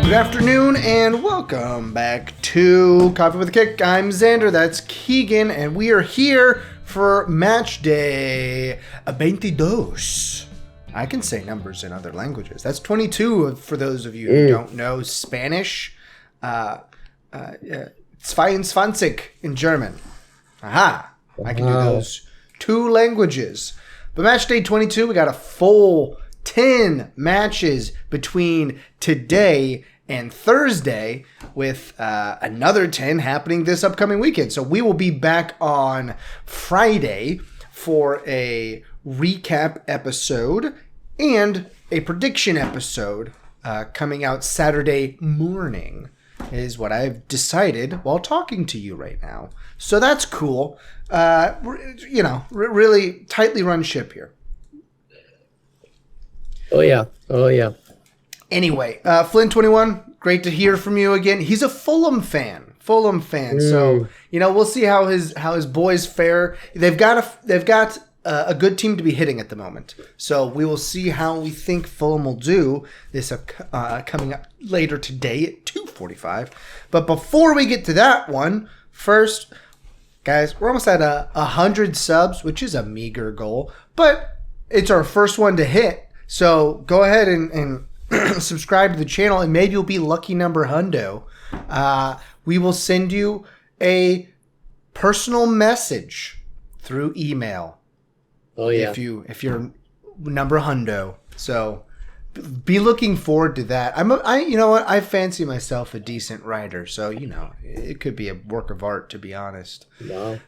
Good afternoon and welcome back to Coffee with a Kick. I'm Xander, that's Keegan, and we are here for Matchday 22. I can say numbers in other languages. That's 22 for those of you who don't know Spanish. 22 in German. Aha! I can do those two languages. But Matchday 22, we got a full 10 matches between today and Thursday, with another 10 happening this upcoming weekend. So we will be back on Friday for a recap episode and a prediction episode coming out Saturday morning, is what I've decided while talking to you right now. So that's cool. Really tightly run ship here. Oh, yeah. Anyway, Flynn21, great to hear from you again. He's a Fulham fan. So, we'll see how his boys fare. They've got a good team to be hitting at the moment. So we will see how we think Fulham will do this coming up later today at 2:45. But before we get to that one, first, guys, we're almost at 100 subs, which is a meager goal, but it's our first one to hit. So go ahead and subscribe to the channel, and maybe you'll be lucky number hundo. We will send you a personal message through email. Oh yeah. If you're number hundo. So be looking forward to that. I fancy myself a decent writer, so it could be a work of art, to be honest. No.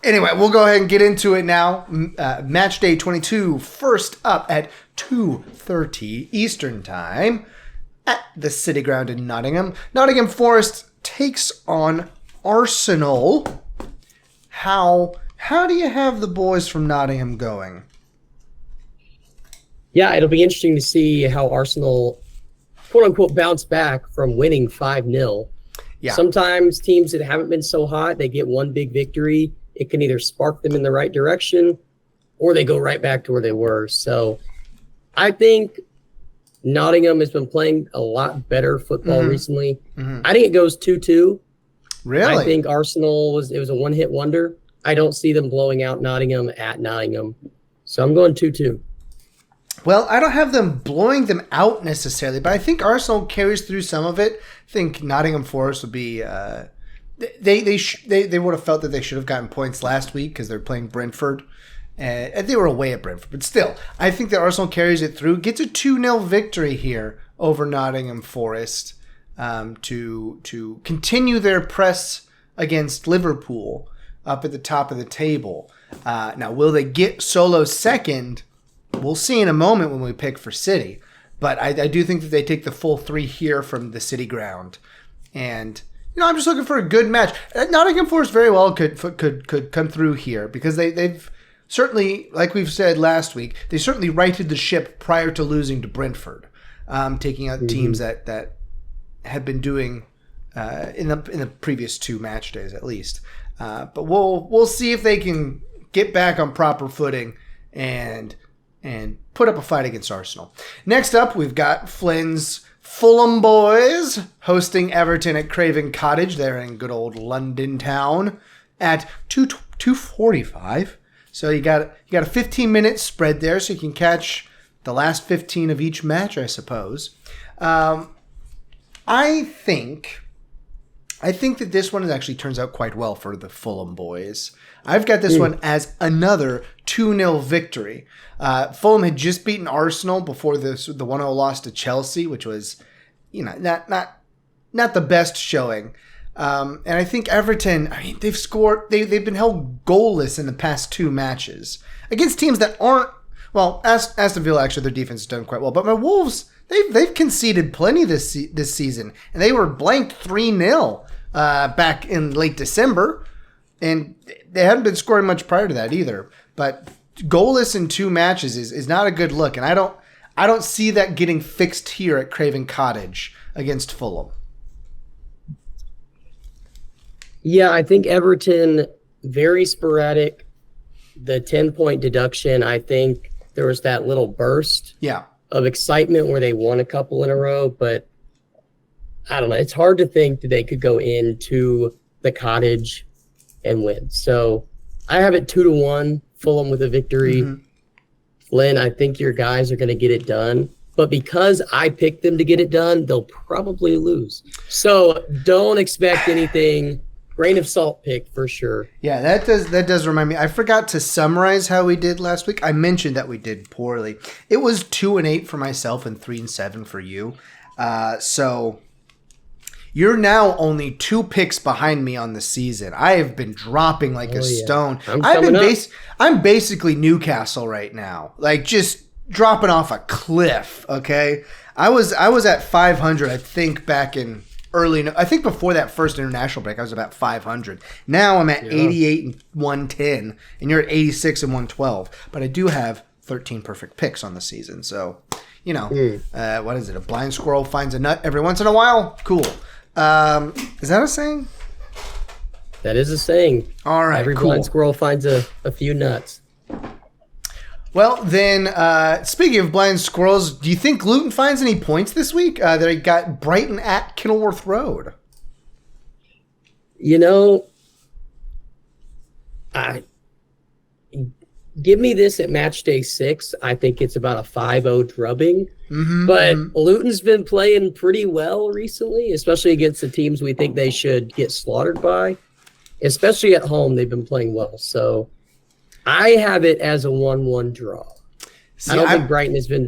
Anyway, we'll go ahead and get into it now. Match day 22, first up at 2:30 Eastern Time at the City Ground in Nottingham. Nottingham Forest takes on Arsenal. How do you have the boys from Nottingham going? Yeah, it'll be interesting to see how Arsenal, quote-unquote, bounce back from winning 5-0. Yeah. Sometimes teams that haven't been so hot, they get one big victory. It can either spark them in the right direction or they go right back to where they were. So I think Nottingham has been playing a lot better football recently. Mm-hmm. I think it goes 2-2. Really? I think Arsenal was a one-hit wonder. I don't see them blowing out Nottingham at Nottingham. So I'm going 2-2. Well, I don't have them blowing them out necessarily, but I think Arsenal carries through some of it. I think Nottingham Forest would be they would have felt that they should have gotten points last week because they're playing Brentford. And they were away at Brentford. But still, I think that Arsenal carries it through, gets a 2-0 victory here over Nottingham Forest to continue their press against Liverpool up at the top of the table. Now, will they get solo second? We'll see in a moment when we pick for City. But I do think that they take the full 3 here from the City Ground. And, I'm just looking for a good match. Nottingham Forest very well could come through here because they've certainly, like we've said last week, they certainly righted the ship prior to losing to Brentford, taking out teams that had been doing in the previous 2 match days at least. But we'll see if they can get back on proper footing and put up a fight against Arsenal. Next up, we've got Flynn's Fulham boys hosting Everton at Craven Cottage. They're in good old London town at 2:45. So you got a 15-minute spread there, so you can catch the last 15 of each match, I suppose. I think that this one actually turns out quite well for the Fulham boys. I've got this one as another 2-0 victory. Fulham had just beaten Arsenal before the 1-0 loss to Chelsea, which was, not the best showing. And I think Everton, they've scored, they've been held goalless in the past 2 matches against teams that aren't, well, Aston Villa, actually, their defense has done quite well. But my Wolves, they've conceded plenty this season, and they were blanked 3-0 back in late December. And they hadn't been scoring much prior to that either. But goalless in 2 matches is not a good look. And I don't see that getting fixed here at Craven Cottage against Fulham. Yeah, I think Everton, very sporadic. The 10-point deduction, I think there was that little burst of excitement where they won a couple in a row. But I don't know. It's hard to think that they could go into the Cottage and win. So I have it 2-1, Fulham with a victory. Mm-hmm. Flynn, I think your guys are going to get it done. But because I picked them to get it done, they'll probably lose. So don't expect anything. Grain of salt pick for sure. Yeah, that does remind me. I forgot to summarize how we did last week. I mentioned that we did poorly. It was 2-8 for myself and 3-7 for you. So you're now only 2 picks behind me on the season. I have been dropping like a stone. I'm basically Newcastle right now. Like just dropping off a cliff, okay? I was at 500 I think back in I think before that first international break I was about 500. Now I'm at 88 and 110 and you're at 86 and 112. But I do have 13 perfect picks on the season. So, what is it? A blind squirrel finds a nut every once in a while? Cool. Is that a saying? That is a saying. All right, Every cool. blind squirrel finds a few nuts. Well, then, speaking of blind squirrels, do you think Luton finds any points this week? They got Brighton at Kenilworth Road. Give me this at Matchday 6. I think it's about a 5-0 drubbing. Mm-hmm, But Luton's been playing pretty well recently, especially against the teams we think they should get slaughtered by. Especially at home, they've been playing well. So I have it as a 1-1 draw. I don't think Brighton has been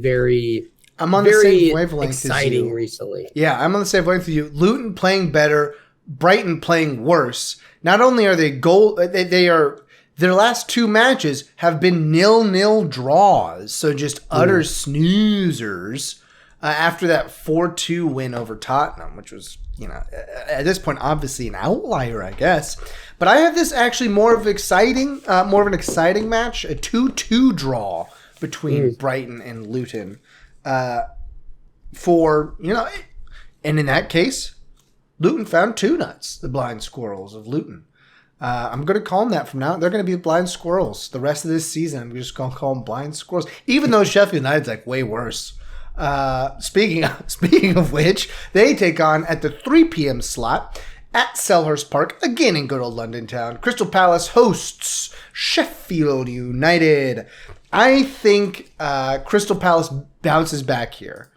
I'm on the same wavelength exciting as you. recently. Yeah, I'm on the same wavelength as you. Luton playing better, Brighton playing worse. Not only are they are their last 2 matches have been 0-0 draws, so just utter snoozers after that 4-2 win over Tottenham, which was, at this point obviously an outlier, I guess. But I have this actually more of an exciting match, a 2-2 draw between Brighton and Luton. And in that case, Luton found 2 nuts, the blind squirrels of Luton. I'm going to call them that from now on. They're going to be blind squirrels the rest of this season. I'm just going to call them blind squirrels, even though Sheffield United's like way worse. Speaking of which, they take on at the 3 p.m. slot at Selhurst Park, again in good old London town. Crystal Palace hosts Sheffield United. I think Crystal Palace bounces back here.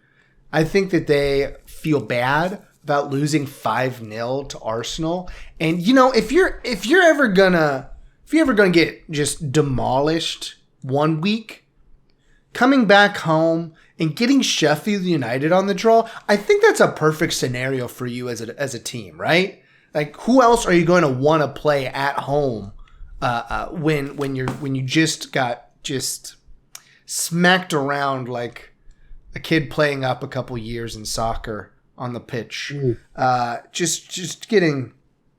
I think that they feel bad about losing 5-0 to Arsenal. And if you're ever gonna get just demolished one week, coming back home and getting Sheffield United on the draw, I think that's a perfect scenario for you as a team, right? Like, who else are you going to want to play at home when you just got smacked around like a kid playing up a couple years in soccer on the pitch? Just getting,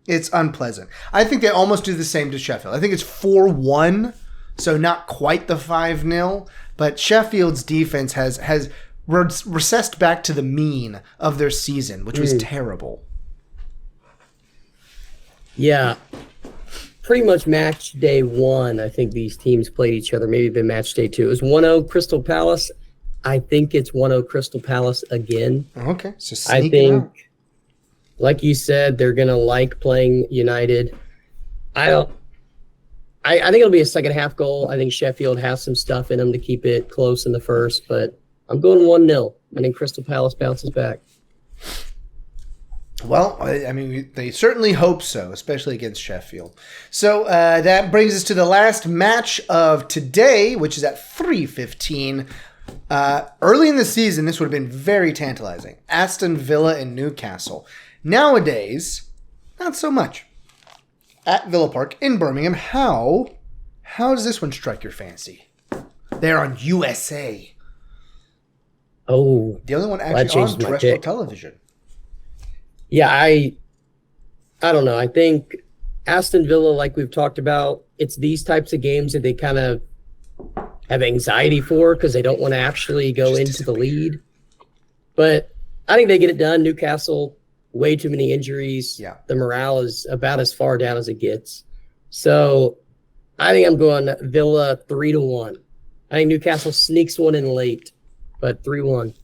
it's unpleasant. I think they almost do the same to Sheffield. I think it's 4-1, so not quite the 5-0, but Sheffield's defense has recessed back to the mean of their season, which was terrible. Yeah. Pretty much match day 1, I think these teams played each other. Maybe even match day 2. It was 1-0 Crystal Palace. I think it's 1-0 Crystal Palace again. Okay. So I think, like you said, they're going to like playing United. I think it'll be a second half goal. I think Sheffield has some stuff in them to keep it close in the first, but I'm going 1-0. I think Crystal Palace bounces back. Well, I mean, they certainly hope so, especially against Sheffield. So that brings us to the last match of today, which is at 3:15. Early in the season, this would have been very tantalizing. Aston Villa and Newcastle. Nowadays, not so much. At Villa Park in Birmingham, how does this one strike your fancy? They're on USA. Oh, the only one actually on terrestrial television. Yeah, I don't know. I think Aston Villa, like we've talked about, it's these types of games that they kind of have anxiety for because they don't want to actually go into the lead. But I think they get it done. Newcastle, way too many injuries. Yeah. The morale is about as far down as it gets. So I think I'm going Villa 3-1. I think Newcastle sneaks one in late, but 3-1.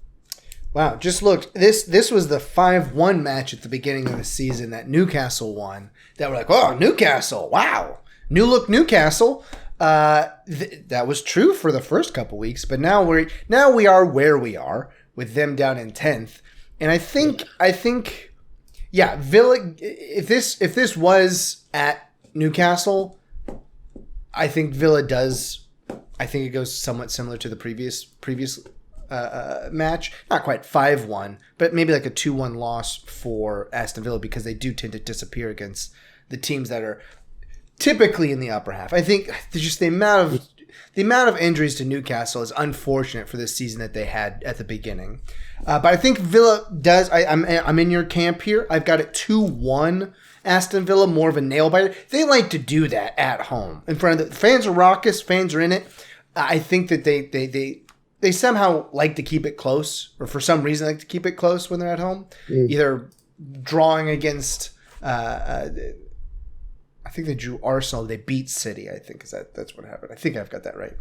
Wow, just looked. This was the 5-1 match at the beginning of the season that Newcastle won. That were like, oh, Newcastle, wow. New look Newcastle. That was true for the first couple weeks, but now we are where we are with them down in 10th. And I think yeah, Villa, if this was at Newcastle, I think Villa does. I think it goes somewhat similar to the previous match. Not quite 5-1, but maybe like a 2-1 loss for Aston Villa because they do tend to disappear against the teams that are typically in the upper half. I think just the amount of injuries to Newcastle is unfortunate for this season that they had at the beginning. But I think Villa does. I'm in your camp here. I've got it 2-1. Aston Villa, more of a nail biter. They like to do that at home in front of the fans. Are raucous. Fans are in it. I think that they somehow like to keep it close, or for some reason like to keep it close when they're at home. Either drawing against. I think they drew Arsenal. They beat City. I think that's what happened. I think I've got that right.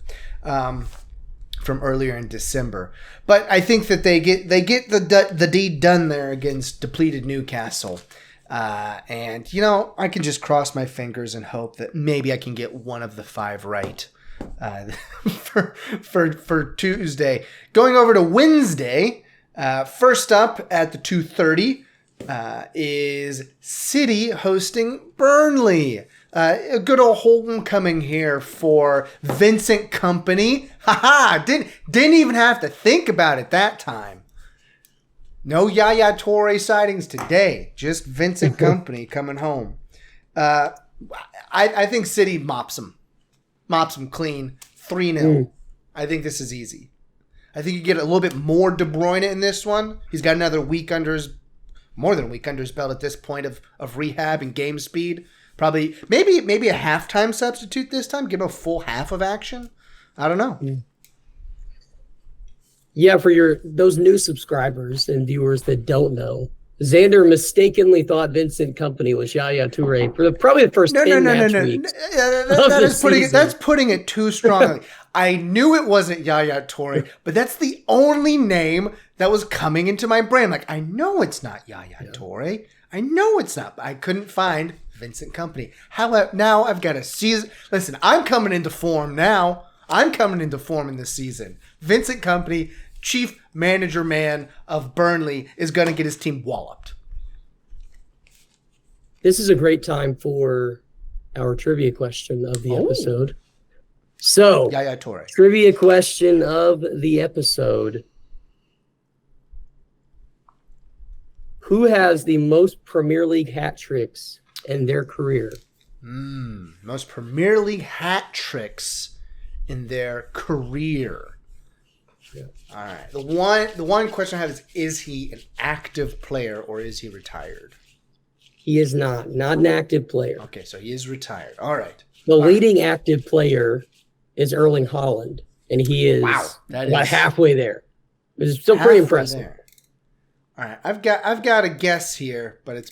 From earlier in December, but I think that they get the deed done there against depleted Newcastle. And, I can just cross my fingers and hope that maybe I can get one of the 5 right for Tuesday. Going over to Wednesday, first up at the 2:30 is City hosting Burnley. A good old homecoming here for Vincent Kompany. Didn't even have to think about it that time. No Yaya Toure sightings today. Just Vincent Kompany coming home. I think City mops them clean. 3-0. I think this is easy. I think you get a little bit more De Bruyne in this one. He's got another week more than a week under his belt at this point of rehab and game speed. Probably, maybe a halftime substitute this time. Give him a full half of action. I don't know. Yeah, for those new subscribers and viewers that don't know, Xander mistakenly thought Vincent Kompany was Yaya Toure for probably the first 10 match weeks. That's putting it too strongly. I knew it wasn't Yaya Toure, but that's the only name that was coming into my brain. Like, I know it's not Yaya Toure. I know it's not. But I couldn't find Vincent Kompany. Now I've got a season. Listen, I'm coming into form now. I'm coming into form in this season. Vincent Kompany, chief manager man of Burnley, is going to get his team walloped. This is a great time for our trivia question of the episode. So, Yaya Toure. Trivia question of the episode. Who has the most Premier League hat tricks in their career? Most Premier League hat tricks in their career. Yeah. All right. The one question I have is he an active player or is he retired? He is not an active player. Okay, so he is retired. All right. The leading active player is Erling Haaland, and he is about halfway there. It's still pretty impressive. There. All right, I've got a guess here, but it's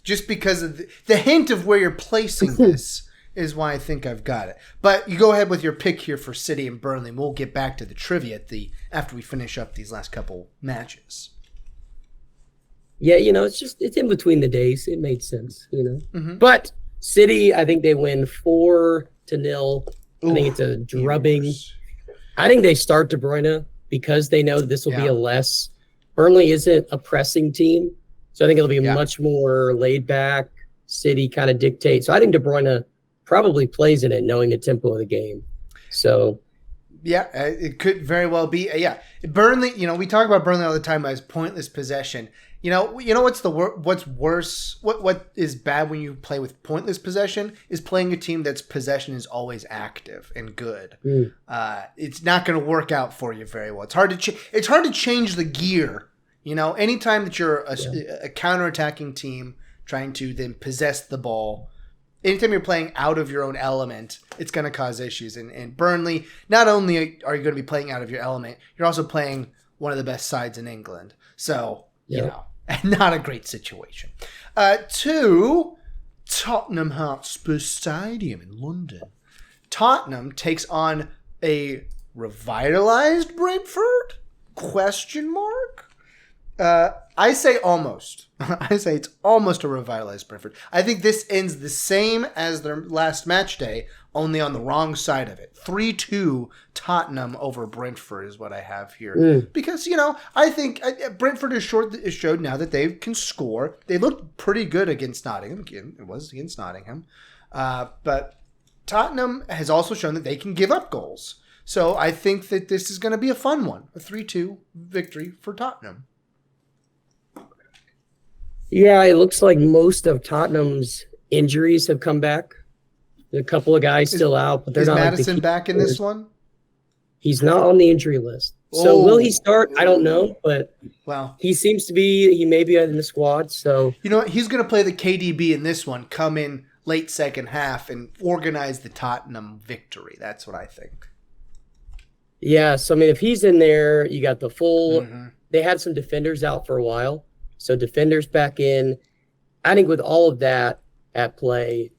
just because of the hint of where you're placing this is why I think I've got it. But you go ahead with your pick here for City and Burnley, and we'll get back to the trivia after we finish up these last couple matches. Yeah, it's in between the days. It made sense, Mm-hmm. But City, I think they win 4-0. I think it's a drubbing. I think they start De Bruyne because they know this will be a less. Burnley isn't a pressing team, so I think it'll be much more laid back. City kind of dictates. So I think De Bruyne probably plays in it, knowing the tempo of the game. So, yeah, it could very well be. Burnley. We talk about Burnley all the time as pointless possession. What's worse? What is bad when you play with pointless possession is playing a team that's possession is always active and good. It's not going to work out for you very well. It's hard to change the gear. Anytime that you're a counterattacking team trying to then possess the ball, anytime you're playing out of your own element, it's going to cause issues. And Burnley, not only are you going to be playing out of your element, you're also playing one of the best sides in England. So, not a great situation. To Tottenham Hotspur Stadium in London. Tottenham takes on a revitalized Brentford? Question mark? I say almost. I say it's almost a revitalized Brentford. I think this ends the same as their last match day, only on the wrong side of it. 3-2 Tottenham over Brentford is what I have here. Because, I think Brentford has showed now that they can score. They looked pretty good against Nottingham. Again, it was against Nottingham. But Tottenham has also shown that they can give up goals. So I think that this is going to be a fun one. A 3-2 victory for Tottenham. Yeah, it looks like most of Tottenham's injuries have come back. There's a couple of guys still out, but they're not. Is Madison back in this one? He's not on the injury list. So will he start? I don't know, but he seems to be. He may be in the squad. So you know what? He's going to play the KDB in this one. Come in late second half and organize the Tottenham victory. That's what I think. Yeah, so I mean, if he's in there, you got the full. They had some defenders out for a while. So defenders back in. I think with all of that at play,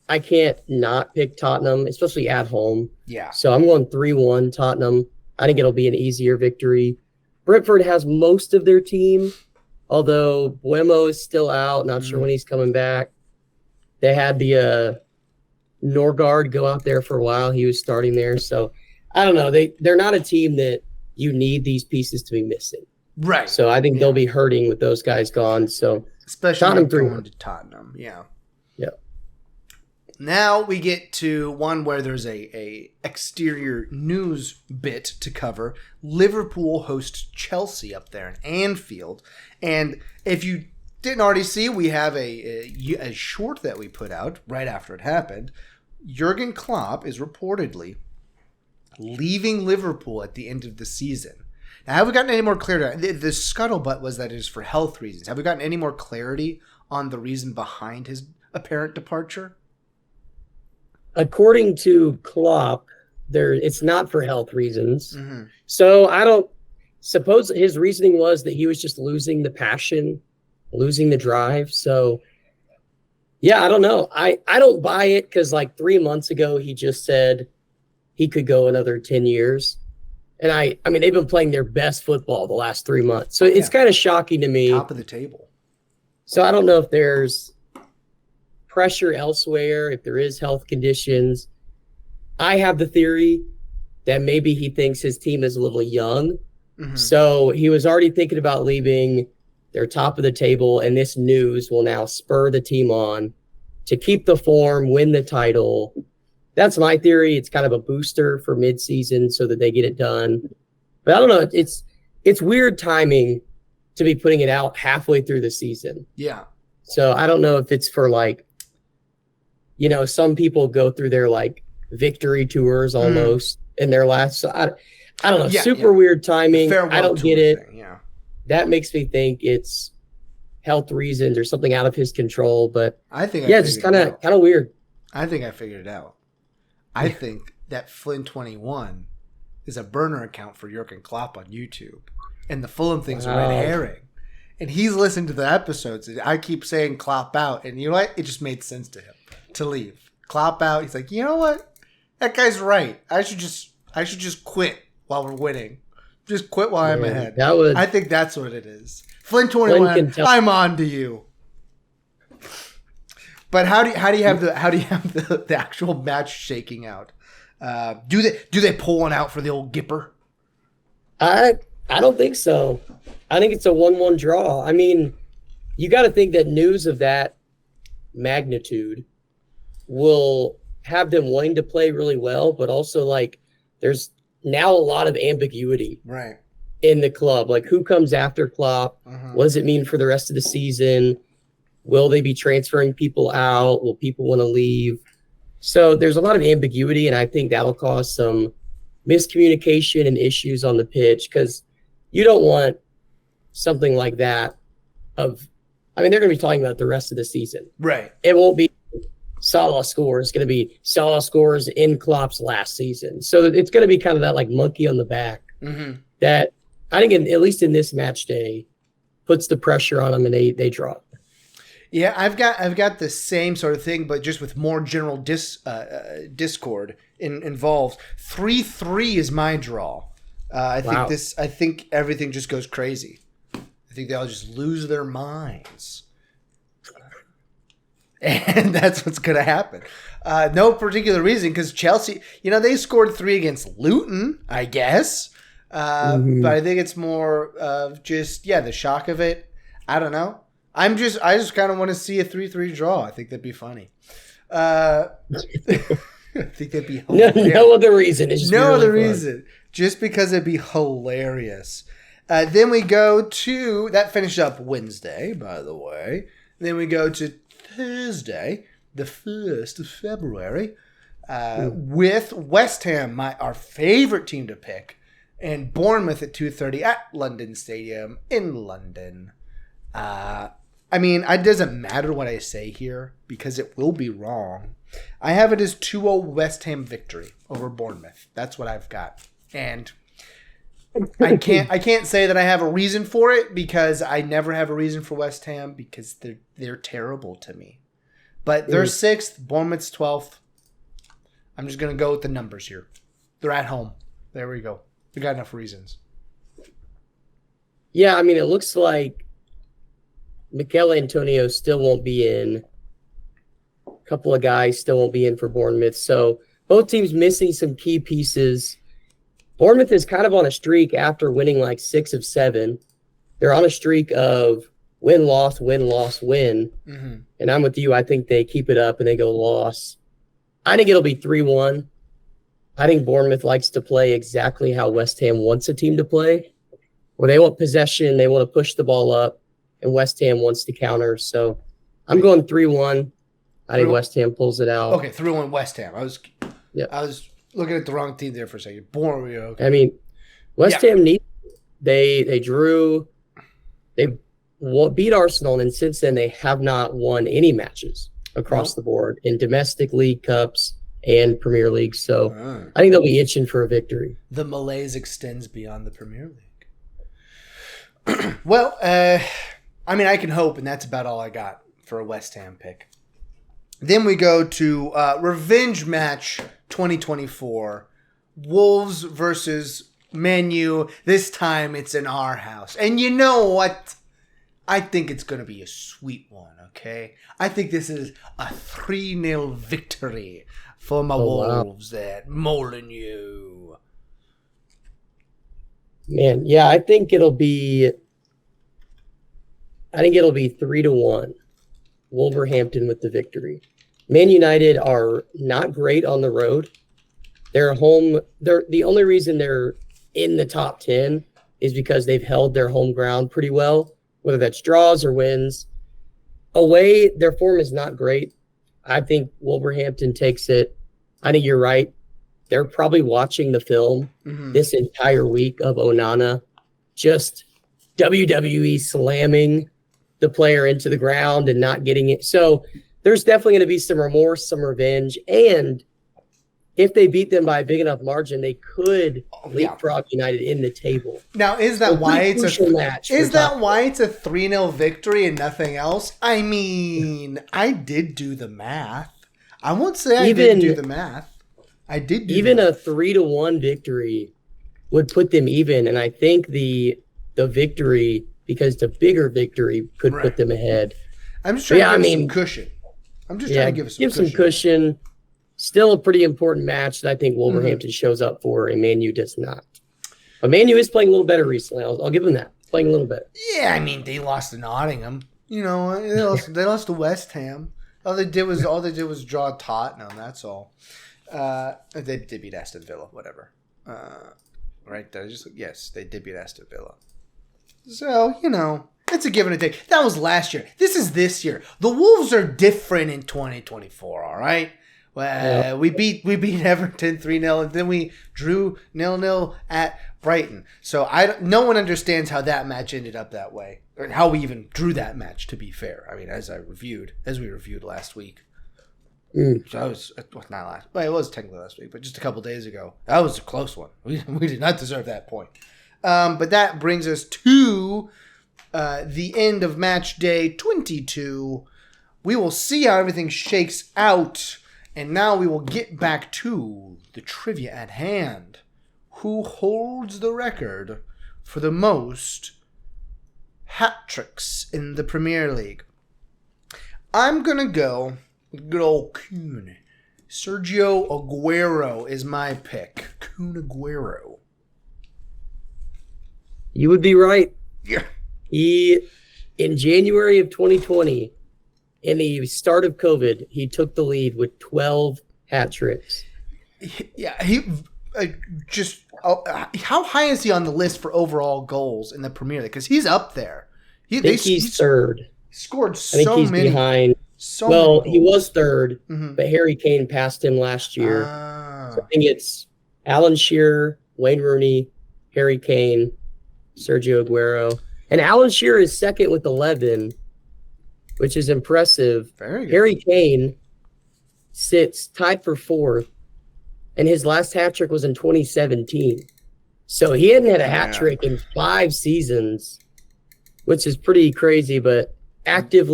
I can't not pick Tottenham, especially at home. Yeah. So I'm going 3-1 Tottenham. I think it'll be an easier victory. Brentford has most of their team, although Buemo is still out. Not sure when he's coming back. They had the Norgard go out there for a while. He was starting there. So I don't know. They're not a team that you need these pieces to be missing. Right. So I think they'll be hurting with those guys gone. So especially Tottenham going to Tottenham. Yeah. Yeah. Now we get to one where there's a exterior news bit to cover. Liverpool hosts Chelsea up there in Anfield. And if you didn't already see, we have a short that we put out right after it happened. Jurgen Klopp is reportedly leaving Liverpool at the end of the season. Now, have we gotten any more clarity? The scuttlebutt was that it is for health reasons. Have we gotten any more clarity on the reason behind his apparent departure? According to Klopp, it's not for health reasons. So I don't suppose his reasoning was that he was just losing the passion, losing the drive. So, yeah, I don't know. I don't buy it because like 3 months ago, he just said he could go another 10 years. And I mean, they've been playing their best football the last 3 months. So it's kind of shocking to me. Top of the table. So I don't know if there's pressure elsewhere, if there is health conditions. I have the theory that maybe he thinks his team is a little young. So he was already thinking about leaving. They're top of the table, and this news will now spur the team on to keep the form, win the title. That's my theory. It's kind of a booster for midseason so that they get it done. But I don't know. It's weird timing to be putting it out halfway through the season. Yeah. So I don't know if it's for like, some people go through their like victory tours almost in their last. So I don't know. Super weird timing. I don't get it. Thing, yeah. That makes me think it's health reasons or something out of his control. But I think just kind of weird. I think I figured it out. I think that Flynn21 is a burner account for Jurgen Klopp on YouTube. And the Fulham thing's a red herring. And he's listened to the episodes. And I keep saying Klopp out. And you know what? It just made sense to him to leave. Klopp out. He's like, you know what? That guy's right. I should just quit while we're winning. Just quit while I'm ahead. I think that's what it is. Flynn21, I'm on to you. But how do you have the actual match shaking out? Do they pull one out for the old Gipper? I don't think so. I think it's a 1-1 draw. I mean, you got to think that news of that magnitude will have them wanting to play really well, but also like there's now a lot of ambiguity in the club. Like who comes after Klopp? What does it mean for the rest of the season? Will they be transferring people out? Will people want to leave? So there's a lot of ambiguity, and I think that'll cause some miscommunication and issues on the pitch because you don't want something like that they're going to be talking about the rest of the season. Right. It won't be Salah scores. It's going to be Salah scores in Klopp's last season. So it's going to be kind of that like monkey on the back that I think at least in this match day puts the pressure on them and they drop. Yeah, I've got the same sort of thing, but just with more general discord involved. 3-3 is my draw. I think everything just goes crazy. I think they'll just lose their minds. And that's what's going to happen. No particular reason, because Chelsea, they scored 3 against Luton, I guess. But I think it's more of just, the shock of it. I don't know. I just kind of want to see a 3-3 draw. I think that'd be funny. I think that'd be hilarious. No other reason. It's just no really other fun. reason. Just because it'd be hilarious. Then we go to, that finished up Wednesday, by the way. Then we go to Thursday, the 1st of February, with West Ham, our favorite team to pick, and Bournemouth at 2:30 at London Stadium in London. It doesn't matter what I say here because it will be wrong. I have it as 2-0 West Ham victory over Bournemouth. That's what I've got. And I can't say that I have a reason for it because I never have a reason for West Ham because they're terrible to me. But they're 6th, Bournemouth's 12th. I'm just going to go with the numbers here. They're at home. There we go. We got enough reasons. Yeah, it looks like Mikel Antonio still won't be in. A couple of guys still won't be in for Bournemouth. So both teams missing some key pieces. Bournemouth is kind of on a streak after winning like 6 of 7. They're on a streak of win, loss, win, loss, win. Mm-hmm. And I'm with you. I think they keep it up and they go loss. I think it'll be 3-1. I think Bournemouth likes to play exactly how West Ham wants a team to play, where they want possession, they want to push the ball up, and West Ham wants to counter. So I'm going 3-1. I think West Ham pulls it out. Okay, 3-1 West Ham. I was looking at the wrong team there for a second. Bournemouth. Okay. West Ham they drew. They beat Arsenal, and since then they have not won any matches across the board in domestic league, cups, and Premier League. So I think they'll be itching for a victory. The malaise extends beyond the Premier League. Well, I can hope, and that's about all I got for a West Ham pick. Then we go to Revenge Match 2024. Wolves versus Man U. This time it's in our house. And you know what? I think it's going to be a sweet one, okay? I think this is a 3-0 victory for my Wolves at Molineux. Man, yeah, I think it'll be 3-1. Wolverhampton with the victory. Man United are not great on the road. They're home. They're the only reason they're in the top 10 is because they've held their home ground pretty well, whether that's draws or wins. Away, their form is not great. I think Wolverhampton takes it. I think you're right. They're probably watching the film this entire week of Onana just WWE slamming the player into the ground and not getting it. So there's definitely going to be some remorse, some revenge. And if they beat them by a big enough margin, they could leapfrog United in the table. Now, is that why it's a match? Is that why it's a 3-0 victory and nothing else? I did do the math. I won't say I didn't do the math. I did do even a 3-1 victory would put them even, and I think the victory, because the bigger victory could put them ahead. I'm just trying to give some cushion. I'm just trying to give some cushion. Still a pretty important match that I think Wolverhampton shows up for, and Man U does not. But Man U is playing a little better recently. I'll give them that. Playing a little bit. Yeah, they lost to Nottingham. They lost to West Ham. All they did was draw Tottenham. That's all. They did beat Aston Villa. Whatever. Right? Yes, they did beat Aston Villa. So it's a give and a take. That was last year. This is this year. The Wolves are different in 2024. All right. Well, we beat Everton 3-0, and then we drew 0-0 at Brighton. So no one understands how that match ended up that way, or how we even drew that match. To be fair, as we reviewed last week. So it was technically last week, but just a couple days ago. That was a close one. We did not deserve that point. But that brings us to the end of match day 22. We will see how everything shakes out. And now we will get back to the trivia at hand. Who holds the record for the most hat tricks in the Premier League. I'm going to go with good old Kun. Sergio Aguero is my pick. Kun Aguero. You would be right. Yeah. He, in January of 2020, in the start of COVID, he took the lead with 12 hat tricks. Yeah, how high is he on the list for overall goals in the Premier League? Because he's up there. He's third. Scored so I think he's many. behind. He was third, but Harry Kane passed him last year. So I think it's Alan Shearer, Wayne Rooney, Harry Kane, Sergio Aguero. And Alan Shearer is second with 11, which is impressive. Very good. Harry Kane sits tied for fourth, and his last hat trick was in 2017. So he hadn't had a hat trick in 5 seasons, which is pretty crazy, but active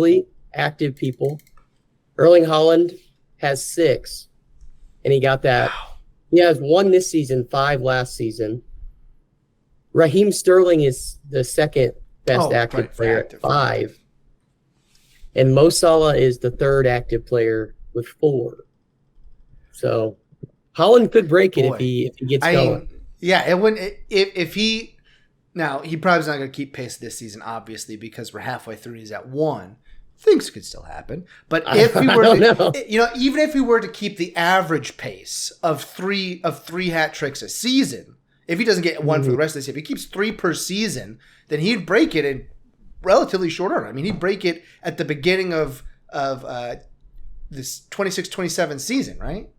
people. Erling Haaland has 6, and he got that. Wow. He has 1 this season, 5 last season. Raheem Sterling is the second best active player at 5. And Mo Salah is the third active player with 4. So Haaland could break it if he gets going. Yeah, it wouldn't if he. Now he probably's not going to keep pace this season, obviously, because we're halfway through. He's at 1. Things could still happen, but if we were, even if we were to keep the average pace of three hat tricks a season, if he doesn't get 1 for the rest of this year, if he keeps 3 per season, then he'd break it in relatively short order. I mean, he'd break it at the beginning of this 26-27 season, right?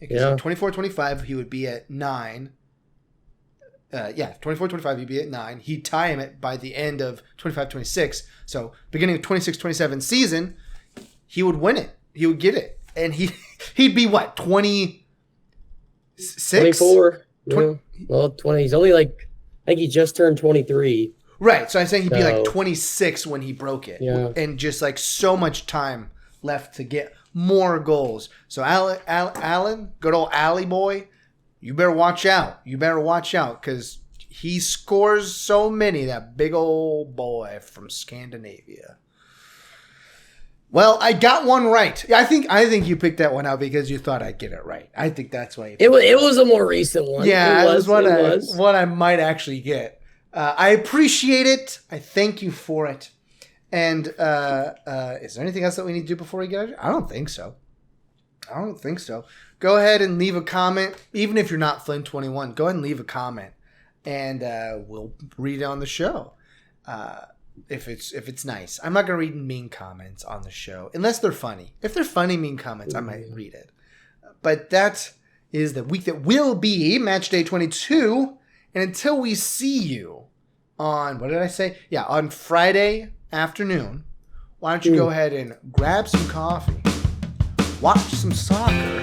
Yeah. 24-25, he would be at 9. 24-25, he'd be at 9. He'd tie him by the end of 25-26. So beginning of 26-27 season, he would win it. He would get it. And he'd be what, 26? 24. 20, well, 20. He's only I think he just turned 23. Right. So I'm saying he'd be like 26 when he broke it. Yeah. And just so much time left to get more goals. So Alan, good old Alley boy, you better watch out. Because he scores so many, that big old boy from Scandinavia. Well, I got one right. I think you picked that one out because you thought I'd get it right. I think that's why. It was a more recent one. Yeah, it was what I might actually get. I appreciate it. I thank you for it. And is there anything else that we need to do before we get out of here? I don't think so. Go ahead and leave a comment. Even if you're not Flynn21, go ahead and leave a comment. And we'll read it on the show. If it's nice. I'm not going to read mean comments on the show. Unless they're funny. If they're funny mean comments, I might read it. But that is the week that will be Matchday 22. And until we see you on, what did I say? Yeah, on Friday afternoon, why don't you go ahead and grab some coffee, watch some soccer,